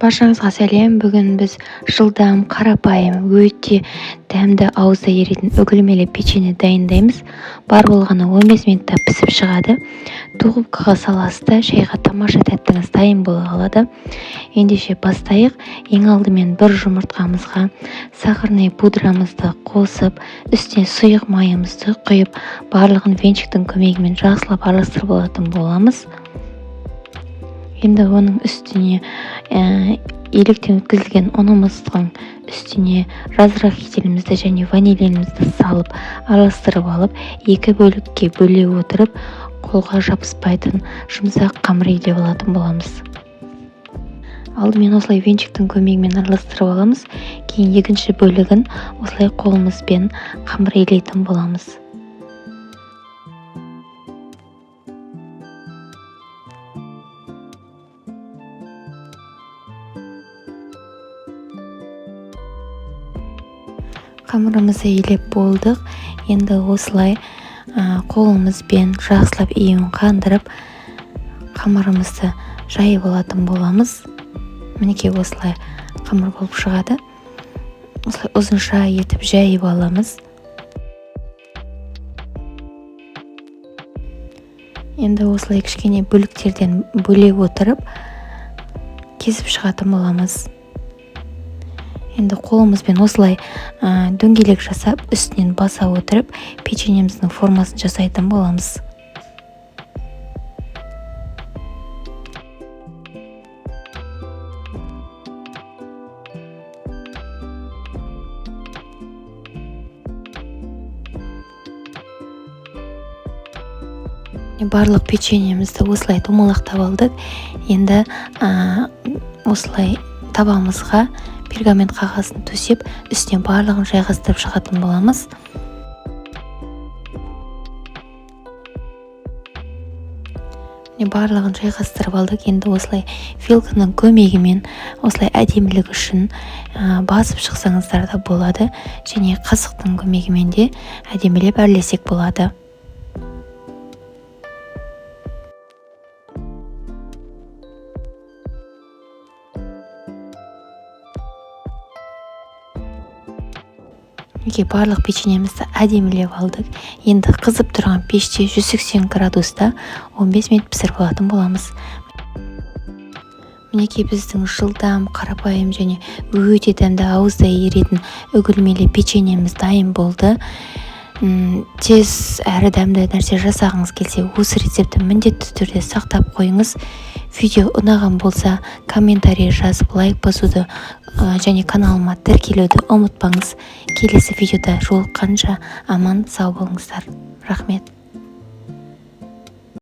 Баршаңызға сәлем. Бүгін біз жылдам, қарапайым, өте дәмді ауызда еритін үгілмелі печенье дайындаймыз. Бар болғаны 15 минутта пісіп шығады. Духовкаға саласыз да шайға тамаша тәттіңіз дайын бола қалады. Ендеше бастайық. Ең алдымен бір жұмыртқамызға сахарный пудрамызды қосып, үстіне сұйық майымызды құйып, барлығын венчиктің көмегімен жақсылап араластырып алатын боламыз. Енді оның үстіне електен өткізілген ұнымыздың үстіне разрыхителімізді және ванилинімізді салып араластырып алып, екі бөлікке бөле отырып, қолға жабыспайтын жұмсақ қамыр илеп алатын боламыз. Алдымен осылай венчиктің көмегімен араластырып аламыз, кейін екінші бөлігін осылай қолымызбен қамыр илейтін боламыз. Қамырымызды илеп болдық. Енді осылай қолымызбен жақсылап июін қандырып, қамырымызды жайып алатын боламыз. Мінекей осылай қамыр болып шығады. Осылай ұзынша етіп жайып аламыз. Енді осылай кішкене бөліктерден бөле отырып, кесіп шығатын боламыз. Енді қолымызбен осылай дөңгелек жасап, үстінен баса отырып, печеньеміздің формасын жасайтын боламыз. Барлық печеньемізді осылай домалақтап алдық. Енді осылай табамызға пергамент қағазын төсеп, үстіне барлығын жайғастырып шығатын боламыз. Барлығын жайғастырып алдық. Енді осылай вилканың көмегімен осылай әдемілік үшін басып шықсаңыздар да болады, және қасықтың көмегімен де әдемілеп әрлесек болады. Барлық печеньемізді әдемілеп алдық. Енді қызып тұрған пеште 180 градуста 15 минут пісіріп алатын боламыз. Мінекей біздің жылдам, қарапайым және өте дәмді ауызда еритін үгілмелі печеньеміз дайын болды. Тез әрі дәмді нәрсе жасағыңыз келсе, осы рецепті міндетті түрде сақтап қойыңыз. Видео ұнаған болса, комментарий жазып, лайк басуды және каналыма тіркелуді ұмытпаңыз. Келесі видеода жолыққанша аман сау болыңыздар. Рахмет.